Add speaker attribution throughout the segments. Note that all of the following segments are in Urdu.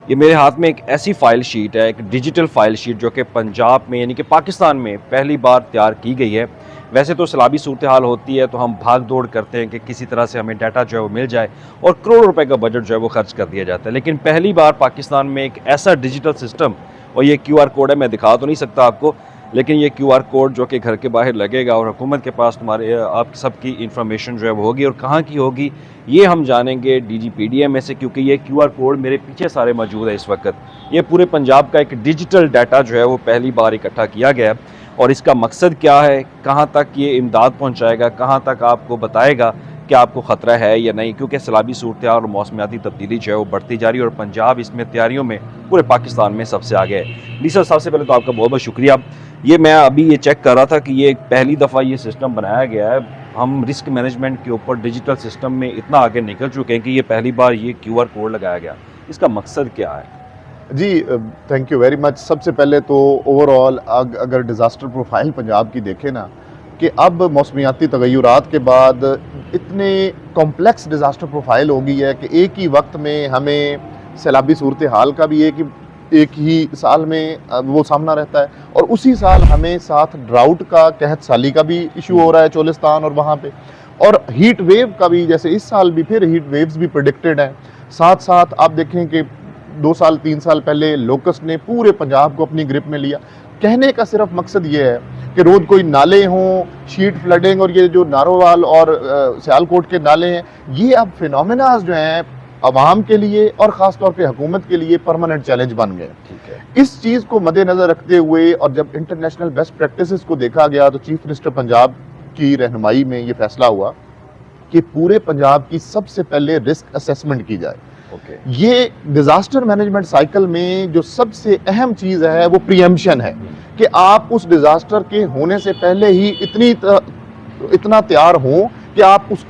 Speaker 1: یہ میرے ہاتھ میں ایک ایسی فائل شیٹ ہے، ایک ڈیجیٹل فائل شیٹ جو کہ پنجاب میں یعنی کہ پاکستان میں پہلی بار تیار کی گئی ہے۔ ویسے تو سیلابی صورتحال ہوتی ہے تو ہم بھاگ دوڑ کرتے ہیں کہ کسی طرح سے ہمیں ڈیٹا جو ہے وہ مل جائے اور کروڑ روپے کا بجٹ جو ہے وہ خرچ کر دیا جاتا ہے، لیکن پہلی بار پاکستان میں ایک ایسا ڈیجیٹل سسٹم، اور یہ کیو آر کوڈ ہے، میں دکھا تو نہیں سکتا آپ کو، لیکن یہ کیو آر کوڈ جو کہ گھر کے باہر لگے گا اور حکومت کے پاس آپ سب کی انفارمیشن جو ہے وہ ہوگی، اور کہاں کی ہوگی یہ ہم جانیں گے D G P D M میں سے، کیونکہ یہ کیو آر کوڈ میرے پیچھے سارے موجود ہے اس وقت۔ یہ پورے پنجاب کا ایک ڈیجیٹل ڈیٹا جو ہے وہ پہلی بار اکٹھا کیا گیا ہے، اور اس کا مقصد کیا ہے، کہاں تک یہ امداد پہنچائے گا، کہاں تک آپ کو بتائے گا کہ آپ کو خطرہ ہے یا نہیں، کیونکہ سیلابی صورتحال اور موسمیاتی تبدیلی جو ہے وہ بڑھتی جا رہی ہے، اور پنجاب اس میں تیاریوں میں پورے پاکستان میں سب سے آگے ہے۔ ڈی سر، سب سے پہلے تو آپ کا بہت بہت شکریہ۔ یہ میں ابھی یہ چیک کر رہا تھا کہ یہ پہلی دفعہ یہ سسٹم بنایا گیا ہے، ہم رسک مینجمنٹ کے اوپر ڈیجیٹل سسٹم میں اتنا آگے نکل چکے ہیں کہ یہ پہلی بار یہ کیو آر کوڈ لگایا گیا، اس کا مقصد کیا ہے؟
Speaker 2: جی تھینک یو ویری مچ۔ سب سے پہلے تو اوور آل اگر ڈیزاسٹر پروفائل پنجاب کی دیکھیں نا، کہ اب موسمیاتی تغیرات کے بعد اتنے کمپلیکس ڈیزاسٹر پروفائل ہو گئی ہے کہ ایک ہی وقت میں ہمیں سیلابی صورتحال کا بھی ایک ہی سال میں وہ سامنا رہتا ہے، اور اسی سال ہمیں ساتھ ڈراؤٹ کا، قحط سالی کا بھی ایشو ہو رہا ہے چولستان اور وہاں پہ، اور ہیٹ ویو کا بھی، جیسے اس سال بھی پھر ہیٹ ویوز بھی پریڈکٹڈ ہیں۔ ساتھ ساتھ آپ دیکھیں کہ 2-3 سال پہلے لوکسٹ نے پورے پنجاب کو اپنی گرپ میں لیا۔ کہنے کا صرف مقصد یہ ہے کہ روز کوئی نالے ہوں، شیٹ فلڈنگ، اور یہ جو نارووال اور سیالکوٹ کے نالے ہیں، یہ اب فینومیناز جو ہیں عوام کے لیے اور خاص طور پہ حکومت کے لیے پرماننٹ چیلنج بن گئے۔ اس چیز کو مد نظر رکھتے ہوئے، اور جب انٹرنیشنل بیسٹ پریکٹسز کو دیکھا گیا، تو چیف منسٹر پنجاب کی رہنمائی میں یہ فیصلہ ہوا کہ پورے پنجاب کی سب سے پہلے رسک اسیسمنٹ کی جائے۔ یہ ڈیزاسٹر مینجمنٹ سائیکل میں جو سب سے اہم چیز ہے وہ پریمپشن ہے، کہ آپ اس ڈیزاسٹر کے ہونے سے پہلے ہی اتنا تیار ہوں کہ آپ اس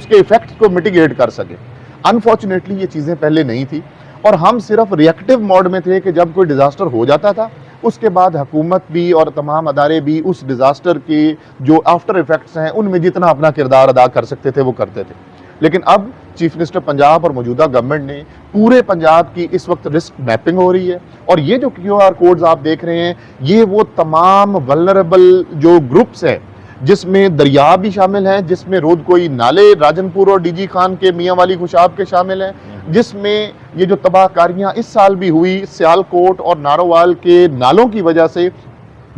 Speaker 2: کے ایفیکٹس کو میٹیگیٹ کر سکیں۔ انفارچونیٹلی یہ چیزیں پہلے نہیں تھی، اور ہم صرف ریئیکٹیو موڈ میں تھے کہ جب کوئی ڈیزاسٹر ہو جاتا تھا اس کے بعد حکومت بھی اور تمام ادارے بھی اس ڈیزاسٹر کے جو آفٹر ایفیکٹس ہیں ان میں جتنا اپنا کردار ادا کر سکتے تھے وہ کرتے تھے۔ لیکن اب چیف منسٹر پنجاب اور موجودہ گورنمنٹ نے پورے پنجاب کی اس وقت رسک میپنگ ہو رہی ہے، اور یہ جو کیو آر کوڈز آپ دیکھ رہے ہیں، یہ وہ تمام ولنریبل جو گروپس ہیں، جس میں دریا بھی شامل ہیں، جس میں رود کوئی نالے راجن پور اور ڈی جی خان کے میاں والی خوشاب کے شامل ہیں، جس میں یہ جو تباہ کاریاں اس سال بھی ہوئی سیالکوٹ اور نارووال کے نالوں کی وجہ سے،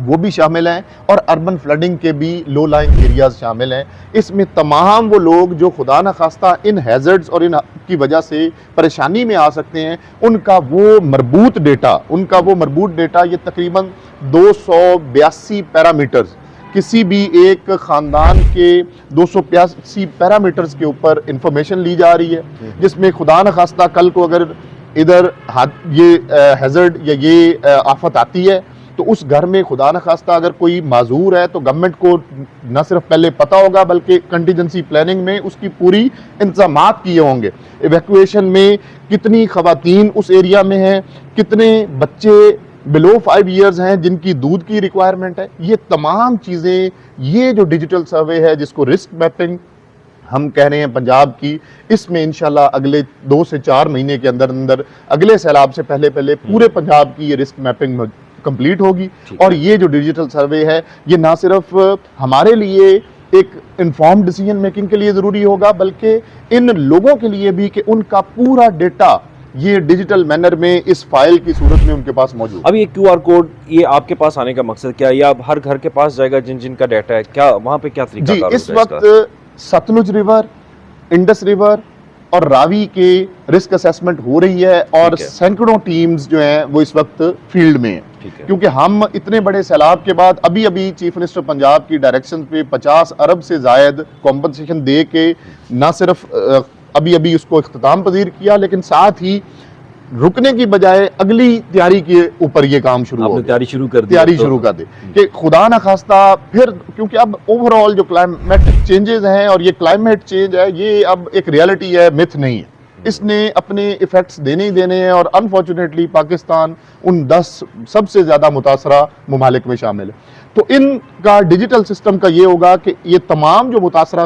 Speaker 2: وہ بھی شامل ہیں، اور اربن فلڈنگ کے بھی لو لائن ایریاز شامل ہیں۔ اس میں تمام وہ لوگ جو خدا نخواستہ ان ہیزرڈز اور ان کی وجہ سے پریشانی میں آ سکتے ہیں، ان کا وہ مربوط ڈیٹا یہ تقریباً 282 پیرامیٹرز، کسی بھی ایک خاندان کے 285 پیرامیٹرز کے اوپر انفارمیشن لی جا رہی ہے، جس میں خدا نخواستہ کل کو اگر ادھر یہ ہیزرڈ یا یہ آفت آتی ہے تو اس گھر میں خدا نخواستہ اگر کوئی معذور ہے تو گورنمنٹ کو نہ صرف پہلے پتہ ہوگا بلکہ کنٹیجنسی پلاننگ میں اس کی پوری انتظامات کیے ہوں گے۔ ایویکویشن میں کتنی خواتین اس ایریا میں ہیں، کتنے بچے بلو 5 ایئرز ہیں جن کی دودھ کی ریکوائرمنٹ ہے، یہ تمام چیزیں، یہ جو ڈیجیٹل سروے ہے جس کو رسک میپنگ ہم کہہ رہے ہیں پنجاب کی، اس میں انشاءاللہ اگلے 2 سے 4 مہینے کے اندر اگلے سیلاب سے پہلے پورے پنجاب کی یہ رسک میپنگ کمپلیٹ ہوگی۔ اور یہ جو ڈیجیٹل سروے ہے یہ نہ صرف ہمارے لیے ایک انفارم ڈیسیجن میکنگ کے لیے ضروری ہوگا، بلکہ ان لوگوں کے لیے بھی کہ ان کا پورا ڈیٹا یہ ڈیجیٹل مینر میں اس فائل کی صورت میں ان کے پاس موجود۔
Speaker 1: اب یہ کیو آر کوڈ یہ آپ کے پاس آنے کا مقصد کیا ہے، یا اب ہر گھر کے پاس جائے گا جن کا ڈیٹا ہے، کیا وہاں پہ کیا طریقہ
Speaker 2: جی
Speaker 1: کار
Speaker 2: اس وقت ستلج ریور، انڈس ریور اور راوی کے رسک اسیسمنٹ ہو رہی ہے، اور سینکڑوں ٹیمز جو ہیں وہ اس وقت فیلڈ میں ہیں، کیونکہ ہم اتنے بڑے سیلاب کے بعد ابھی چیف منسٹر پنجاب کی ڈائریکشن پہ 50 ارب سے زائد کمپنسیشن دے کے نہ صرف ابھی اس کو اختتام پذیر کیا، لیکن ساتھ ہی رکنے کی بجائے اگلی تیاری کے اوپر یہ کام تیاری شروع کر دی کہ خدا نخواستہ پھر، کیونکہ اب اوور آل جو کلائمیٹک چینجز ہیں اور یہ کلائمیٹ چینج ہے یہ اب ایک ریالٹی ہے، متھ نہیں ہے، اس نے اپنے ایفیکٹس دینے ہی دینے ہیں، اور انفارچونیٹلی پاکستان ان 10 سب سے زیادہ متاثرہ ممالک میں شامل ہے۔ تو ان کا ڈیجیٹل سسٹم کا یہ ہوگا کہ یہ تمام جو متاثرہ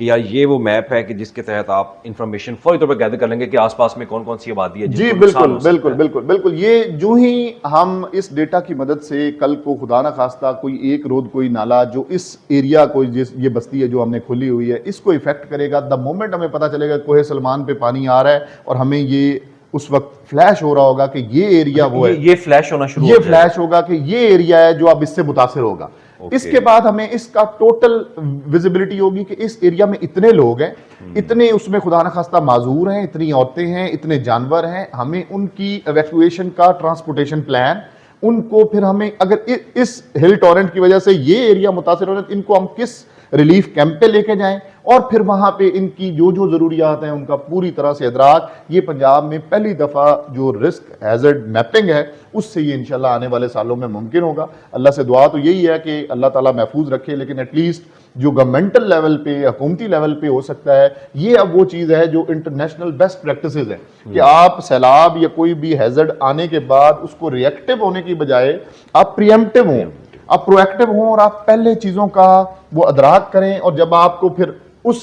Speaker 1: کہ یار یہ وہ میپ ہے کہ جس کے تحت آپ انفارمیشن فوری طور پر گیدر کر لیں گے کہ آس پاس میں کون کون سی آبادی ہے جس
Speaker 2: جی
Speaker 1: کو نقصان
Speaker 2: بالکل
Speaker 1: ہو سکتا
Speaker 2: بالکل
Speaker 1: ہے؟
Speaker 2: بالکل بالکل. یہ جو ہی ہم اس ڈیٹا کی مدد سے کل کو خدا نہ خواستہ کوئی ایک رود کوئی نالا جو اس ایریا کو یہ بستی ہے جو ہم نے کھولی ہوئی ہے اس کو افیکٹ کرے گا, دا مومنٹ ہمیں پتہ چلے گا کوہ سلمان پہ پانی آ رہا ہے اور ہمیں یہ اس وقت فلیش ہو رہا ہوگا کہ یہ ایریا وہ ہے,
Speaker 1: یہ فلیش ہونا شروع
Speaker 2: یہ
Speaker 1: ہو جائے
Speaker 2: فلیش ہوگا کہ یہ ایریا ہے جو اب اس سے متاثر ہوگا. اس کے بعد ہمیں اس کا ٹوٹل ویزیبلٹی ہوگی کہ اس ایریا میں اتنے لوگ ہیں, اتنے اس میں خدا نہ خواستہ معذور ہیں, اتنی عورتیں ہیں, اتنے جانور ہیں, ہمیں ان کی ایویکویشن کا ٹرانسپورٹیشن پلان, ان کو پھر ہمیں اگر اس ہل ٹورنٹ کی وجہ سے یہ ایریا متاثر ہو رہا ہے ان کو ہم کس ریلیف کیمپ پہ لے کے جائیں, اور پھر وہاں پہ ان کی جو جو ضروریات ہیں ان کا پوری طرح سے ادراک. یہ پنجاب میں پہلی دفعہ جو رسک ہیزرڈ میپنگ ہے اس سے یہ انشاءاللہ آنے والے سالوں میں ممکن ہوگا. اللہ سے دعا تو یہی ہے کہ اللہ تعالیٰ محفوظ رکھے, لیکن ایٹ لیسٹ جو گورنمنٹل لیول پہ حکومتی لیول پہ ہو سکتا ہے, یہ اب وہ چیز ہے جو انٹرنیشنل بیسٹ پریکٹسز ہے کہ آپ سیلاب یا کوئی بھی ہیزرڈ آنے کے بعد اس کو ریئیکٹیو ہونے کی بجائے آپ پریمپٹیو ہوں, آپ پرو ایکٹیو ہوں اور آپ پہلے چیزوں کا وہ ادراک کریں. اور جب آپ کو پھر اس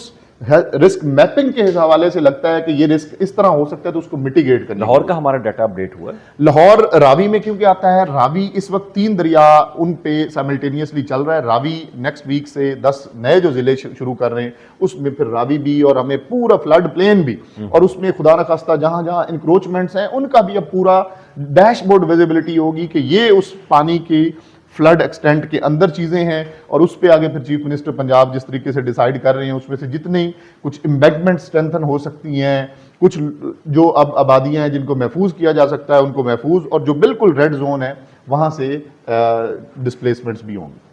Speaker 2: رسک میپنگ کے حوالے سے لگتا ہے کہ یہ رسک اس طرح ہو سکتا ہے تو اس کو میٹیگیٹ کریں.
Speaker 1: لاہور کا ہمارا ڈیٹا اپڈیٹ ہوا ہے؟
Speaker 2: لاہور راوی میں کیونکہ آتا ہے, راوی اس وقت 3 دریا ان پہ سائملٹینیسلی چل رہا ہے. راوی نیکسٹ ویک سے 10 نئے جو ضلع شروع کر رہے ہیں اس میں پھر راوی بھی اور ہمیں پورا فلڈ پلین بھی, اور اس میں خدا نہ خواستہ جہاں جہاں انکروچمنٹس ہیں ان کا بھی اب پورا ڈیش بورڈ ویزیبلٹی ہوگی کہ یہ اس پانی کی فلڈ ایکسٹینٹ کے اندر چیزیں ہیں, اور اس پہ آگے پھر چیف منسٹر پنجاب جس طریقے سے ڈیسائیڈ کر رہے ہیں اس میں سے جتنی کچھ امبیکمنٹ اسٹرینتھن ہو سکتی ہیں, کچھ جو اب آبادیاں ہیں جن کو محفوظ کیا جا سکتا ہے ان کو محفوظ, اور جو بالکل ریڈ زون ہے وہاں سے ڈسپلیسمنٹس بھی ہوں گے.